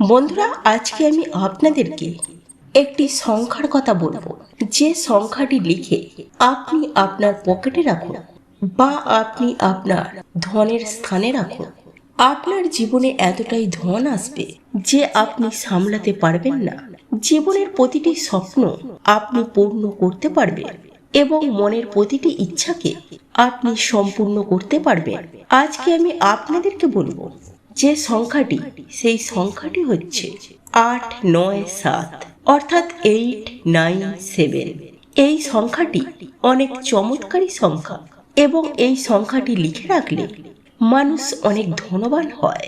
বন্ধুরা, আজকে আমি আপনাদেরকে একটি সংখ্যার কথা বলবো, যে সংখ্যাটি লিখে আপনি আপনার পকেটে রাখুন বা আপনি আপনার ধনের স্থানে রাখুন, আপনার জীবনে এতটাই ধন আসবে যে আপনি সামলাতে পারবেন না। জীবনের প্রতিটি স্বপ্ন আপনি পূর্ণ করতে পারবেন এবং মনের প্রতিটি ইচ্ছাকে আপনি সম্পূর্ণ করতে পারবেন। আজকে আমি আপনাদেরকে বলবো যে সংখ্যাটি, সেই সংখ্যাটি হচ্ছে 897, অর্থাৎ 897। এই সংখ্যাটি অনেক চমৎকারী সংখ্যা এবং এই সংখ্যাটি লিখে রাখলে মানুষ অনেক ধনবান হয়।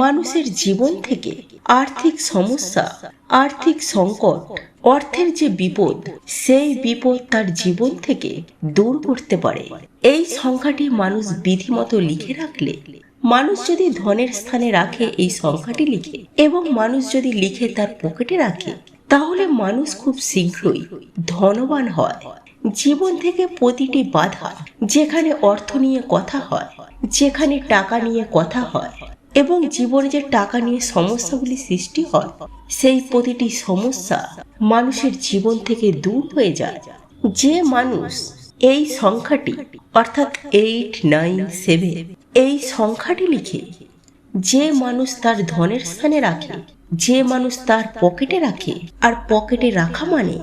মানুষের জীবন থেকে আর্থিক সমস্যা, আর্থিক সংকট, অর্থের যে বিপদ, সেই বিপদ তার জীবন থেকে দূর করতে পারে। এই সংখ্যাটি মানুষ বিধিমতো লিখে রাখলে, মানুষ যদি ধনের স্থানে রাখে এই সংখ্যাটি লিখে এবং মানুষ যদি লিখে তার পকেটে রাখে, তাহলে মানুষ খুব শীঘ্রই ধনবান হয়। জীবন থেকে প্রতিটি বাধা, যেখানে অর্থ নিয়ে কথা হয়, যেখানে টাকা নিয়ে কথা হয় এবং জীবনে যে টাকা নিয়ে সমস্যাগুলি সৃষ্টি হয়, সেই প্রতিটি সমস্যা মানুষের জীবন থেকে দূর হয়ে যায়। যে মানুষ এই সংখ্যাটি অর্থাৎ 897 এই সংখ্যাটি লিখে, যে মানুষ তার ধনের স্থানে রাখে, যে মানুষ তার পকেটে রাখে, আর পকেটে রাখা মানে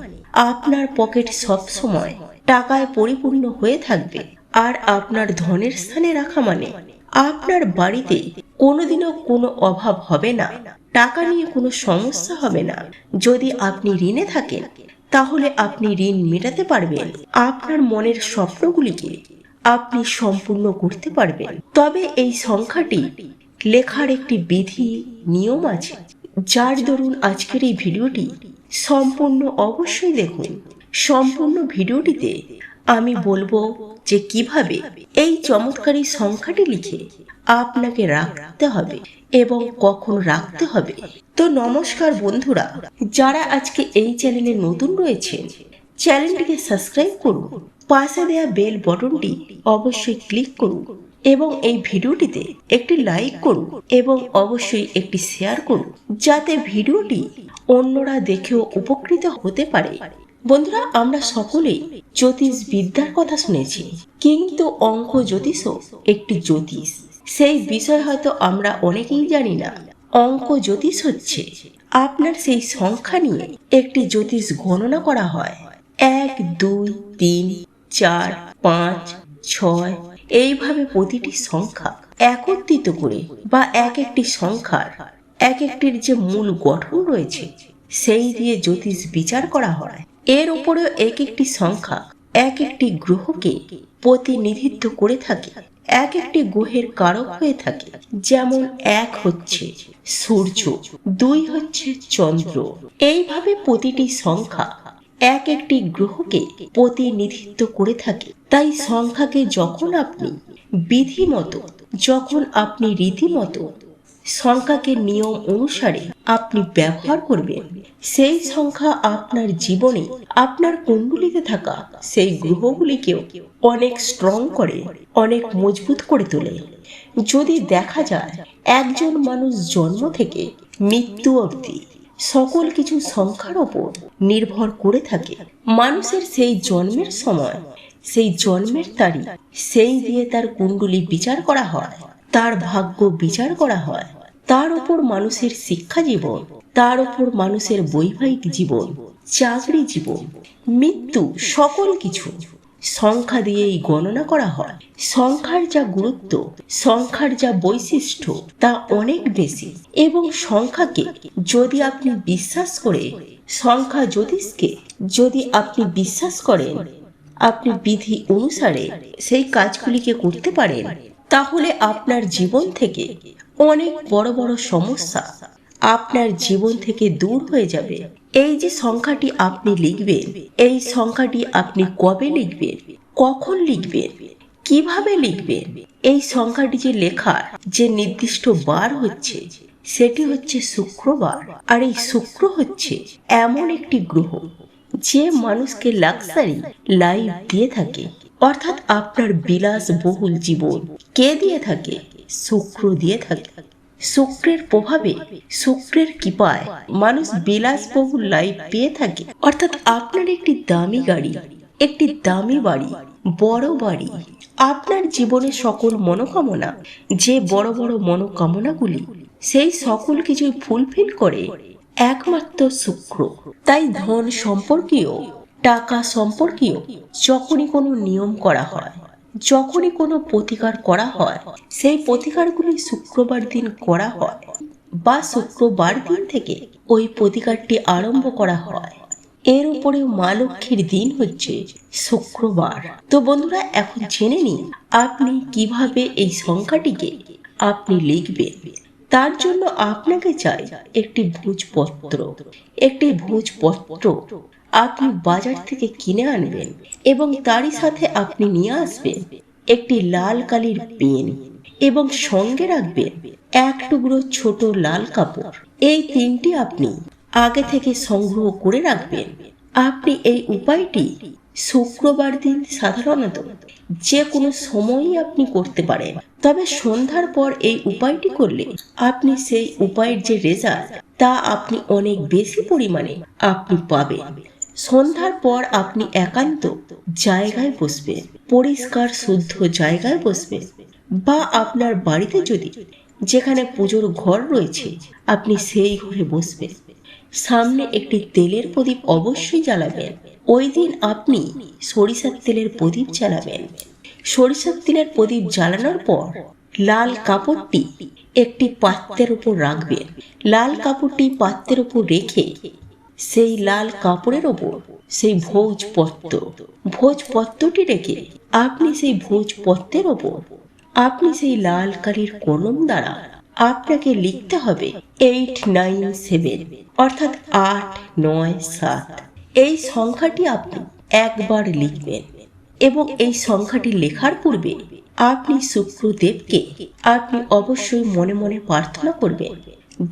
আপনার পকেট সব সময় টাকায় পরিপূর্ণ হয়ে থাকবে। আর আপনার ধনের স্থানে রাখা মানে আপনার বাড়িতে কোনোদিনও কোনো অভাব হবে না, টাকা নিয়ে কোনো সমস্যা হবে না। যদি আপনি ঋণে থাকেন, তাহলে আপনি ঋণ মেটাতে পারবেন, আপনার মনের স্বপ্নগুলিকে আপনি সম্পূর্ণ করতে পারবেন। তবে এই সংখ্যাটি লেখার একটি বিধি নিয়ম আছে, যার দরুন আজকের এই ভিডিওটি সম্পূর্ণ অবশ্যই দেখুন। সম্পূর্ণ ভিডিওটিতে আমি বলবো যে কিভাবে এই চমৎকারী সংখ্যাটি লিখে আপনাকে রাখতে হবে এবং কখন রাখতে হবে। তো নমস্কার বন্ধুরা, যারা আজকে এই চ্যানেলে নতুন রয়েছেন, চ্যানেলটিকে সাবস্ক্রাইব করুন, পাশে দেওয়া বেল বটনটি অবশ্যই ক্লিক করুন এবং এই ভিডিওটিতে একটি লাইক করুন এবং অবশ্যই একটি শেয়ার করুন, যাতে ভিডিওটি অন্যরা দেখেও উপকৃত হতে পারে। বন্ধুরা, আমরা সকলেই জ্যোতিষ বিদ্যার কথা শুনেছি, কিন্তু অঙ্ক জ্যোতিষও একটি জ্যোতিষ। সেই বিষয় হয়তো আমরা অনেকেই জানি না। অঙ্ক জ্যোতিষ হচ্ছে আপনার সেই সংখ্যা নিয়ে একটি জ্যোতিষ গণনা করা হয়। 1, 2, 3, 4, 5, 6 এইভাবে প্রতিটি সংখ্যা একত্রিত করে বা এক একটি সংখ্যার এক একটির যে মূল গঠন রয়েছে, সেই দিয়ে জ্যোতিষ বিচার করা হয়। এর উপরেও এক একটি সংখ্যা এক একটি গ্রহকে প্রতিনিধিত্ব করে থাকে, এক একটি গ্রহের কারক হয়ে থাকে। যেমন 1 হচ্ছে সূর্য, 2 হচ্ছে চন্দ্র। এইভাবে প্রতিটি সংখ্যা এক একটি গ্রহকে প্রতিনিধিত্ব করে থাকে। তাই সংখ্যাকে যখন আপনি বিধিমতো, যখন আপনি রীতিমতো সংখ্যাকে নিয়ম অনুসারে আপনি ব্যবহার করবেন, সেই সংখ্যা আপনার জীবনে, আপনার কুণ্ডলিতে থাকা সেই গ্রহগুলিকেও অনেক স্ট্রং করে, অনেক মজবুত করে তোলে। যদি দেখা যায় একজন মানুষ জন্ম থেকে মৃত্যু অবধি সকল কিছু সংখ্যার ওপর নির্ভর করে থাকে, মানুষের সেই জন্মের সময়, সেই জন্মের তারিখ, সেই দিয়ে তার কুণ্ডলী বিচার করা হয়, তার ভাগ্য বিচার করা হয়, তার উপর মানুষের শিক্ষা জীবন, তার উপর মানুষের বৈবাহিক জীবন, চাকরি জীবন, মৃত্যু, সকল কিছু সংখ্যা দিয়েই গণনা করা হয়। সংখ্যার যা গুরুত্ব, সংখ্যার যা বৈশিষ্ট্য, তা অনেক বেশি। এবং সংখ্যাকে যদি আপনি বিশ্বাস করে, সংখ্যা জ্যোতিষকে যদি আপনি বিশ্বাস করেন, আপনি বিধি অনুসারে সেই কাজগুলিকে করতে পারেন, তাহলে আপনার জীবন থেকে অনেক বড় বড় সমস্যা আপনার জীবন থেকে দূর হয়ে যাবে। এই যে সংখ্যাটি আপনি লিখবেন, এই সংখ্যাটি আপনি কবে লিখবেন, কখন লিখবেন, কিভাবে লিখবেন, এই সংখ্যাটি যে লেখার যে নির্দিষ্ট বার হচ্ছে, সেটি হচ্ছে শুক্রবার। আর এই শুক্র হচ্ছে এমন একটি গ্রহ যে মানুষকে লাক্সারি লাইফ দিয়ে থাকে, অর্থাৎ আপনার বিলাসবহুল জীবন কে দিয়ে থাকে? শুক্র দিয়ে থাকে। শুক্রের প্রভাবে, শুক্রের কৃপায় মানুষ বিলাসবহুল লাইফ পেয়ে থাকে। অর্থাৎ আপনার একটি দামি গাড়ি, একটি দামি বাড়ি, বড় বাড়ি, আপনার জীবনে সকল মনোকামনা, যে বড় বড় মনোকামনাগুলি, সেই সকল কিছুই ফুলফিল করে একমাত্র শুক্র। তাই ধন সম্পর্কীয়, টাকা সম্পর্কীয় যখনই কোনো নিয়ম করা হয়, যখনই কোনো প্রতিকার করা হয়, সেই প্রতিকারগুলি শুক্রবার দিন করা হয় বা শুক্রবার দিন থেকে ওই প্রতিকারটি আরম্ভ করা হয়। এর উপরে মা লক্ষ্মীর দিন হচ্ছে শুক্রবার। তো বন্ধুরা, এখন জেনে নিন আপনি কিভাবে এই সংখ্যাটিকে আপনি লিখবেন। তার জন্য আপনাকে চাই একটি ভোজপত্র। একটি ভোজপত্র আপনি বাজার থেকে কিনে আনবেন এবং তারই সাথে আপনি নিয়ে আসবেন একটি লাল কালির পেন এবং সঙ্গে রাখবেন এক টুকরো ছোট লাল কাপড়। এই তিনটি আপনি আগে থেকে সংগ্রহ করে রাখবেন। আপনি এই উপায়টি শুক্রবার দিন সাধারণত যে কোনো সময়ই আপনি করতে পারেন, তবে সন্ধ্যার পর এই উপায়টি করলে আপনি সেই উপায়ের যে রেজাল্ট তা আপনি অনেক বেশি পরিমাণে আপনি পাবেন। সন্ধ্যার পর আপনি একান্ত জায়গায় বসবেন, পরিষ্কার শুদ্ধ জায়গায় বসবেন, বা আপনার বাড়িতে যদি যেখানে পুজোর ঘর রয়েছে আপনি সেই ঘরে বসবেন। সামনে একটি তেলের প্রদীপ অবশ্যই জ্বালাবেন। ওই দিন আপনি সরিষার তেলের প্রদীপ জ্বালাবেন। সরিষার তেলের প্রদীপ জ্বালানোর পর লাল কাপড়টি একটি পাত্রের উপর রাখবেন। লাল কাপড়টি পাত্রের উপর রেখে সেই লাল কাপড়ের ওপর সেই ভোজপত্রটি রেখে আপনি সেই ভোজপত্রের ওপর আপনি সেই লাল কালির কলম দ্বারা আপনাকে লিখতে হবে 897, অর্থাৎ 897। এই সংখ্যাটি আপনি একবার লিখবেন এবং এই সংখ্যাটি লেখার পূর্বে আপনি শুক্রদেবকে আপনি অবশ্যই মনে মনে প্রার্থনা করবেন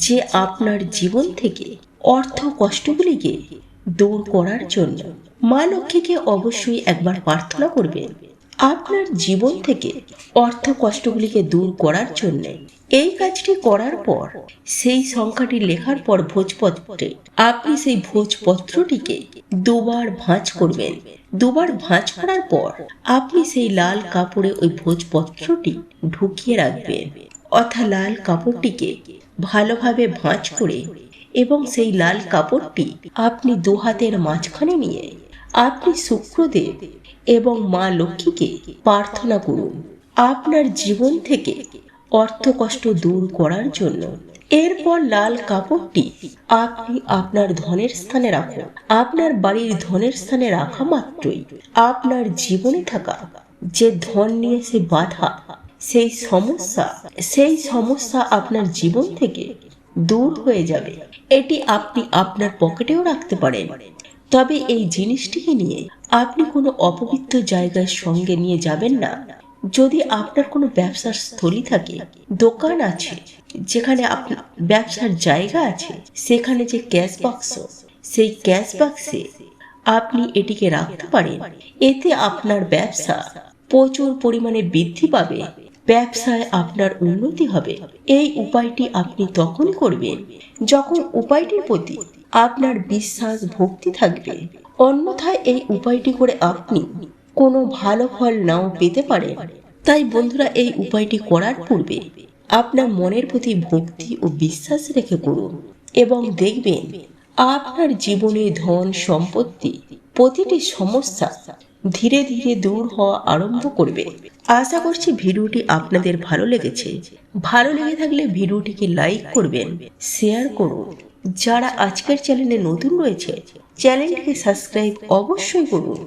যে আপনার জীবন থেকে অর্থ কষ্টগুলিকে দূর করার জন্য। মা লক্ষ্মীকে অবশ্যই একবার প্রার্থনা করবেন আপনার জীবন থেকে অর্থ কষ্টগুলিকে দূর করার জন্য। এই কাজটি করার পর সেই সংখ্যাটি লেখার পর ভোজপত্রে আপনি সেই ভোজপত্রটিকে দুবার ভাঁজ করবেন। দুবার ভাঁজ করার পর আপনি সেই লাল কাপড়ে ওই ভোজপত্রটি ঢুকিয়ে রাখবেন, অর্থাৎ লাল কাপড়টিকে ভালোভাবে ভাঁজ করে এবং সেই লাল কাপড়টি আপনি দু হাতের মাঝখানে নিয়ে আপনি শুক্রদেব এবং মা লক্ষ্মীকে প্রার্থনা করুন আপনার জীবন থেকে অর্থ কষ্ট দূর করার জন্য। এরপর লাল কাপড়টি আপনি আপনার ধনের স্থানে রাখুন। আপনার বাড়ির ধনের স্থানে রাখা মাত্রই আপনার জীবনে থাকা যে ধন নিয়ে সে বাধা, সেই সমস্যা আপনার জীবন থেকে দূর হয়ে যাবে। এটি আপনি আপনার পকেটেও রাখতে পারেন, তবে এই জিনিসটিকে নিয়ে আপনি কোনো অপবিত্র জায়গায় সঙ্গে নিয়ে যাবেন না। যদি আপনার কোনো ব্যবসার স্থলী থাকে, দোকান আছে, যেখানে আপনার ব্যবসার জায়গা আছে, সেখানে যে ক্যাশ বাক্স, সেই ক্যাশ বাক্সে আপনি এটিকে রাখতে পারেন। এতে আপনার ব্যবসা প্রচুর পরিমাণে বৃদ্ধি পাবে, ব্যবসায় আপনার উন্নতি হবে। এই উপায়টি আপনি তখন করবেন যখন উপায়টির প্রতি আপনার বিশ্বাস ভক্তি থাকবে। অন্যথায় এই উপায়টি করে আপনি কোনো ভালো ফল নাও পেতে পারেন। তাই বন্ধুরা, এই উপায়টি করার পূর্বে আপনার মনের প্রতি ভক্তি ও বিশ্বাস রেখে করুন এবং দেখবেন আপনার জীবনে ধন সম্পত্তি প্রতিটি সমস্যা ধীরে ধীরে দূর হওয়া আরম্ভ করবে। আশা করছি ভিডিওটি আপনাদের ভালো লেগেছে। ভালো লেগে থাকলে ভিডিওটিকে লাইক করবেন, শেয়ার করুন। যারা আজকের চ্যানেলে নতুন রয়েছে, চ্যানেলটিকে সাবস্ক্রাইব অবশ্যই করুন।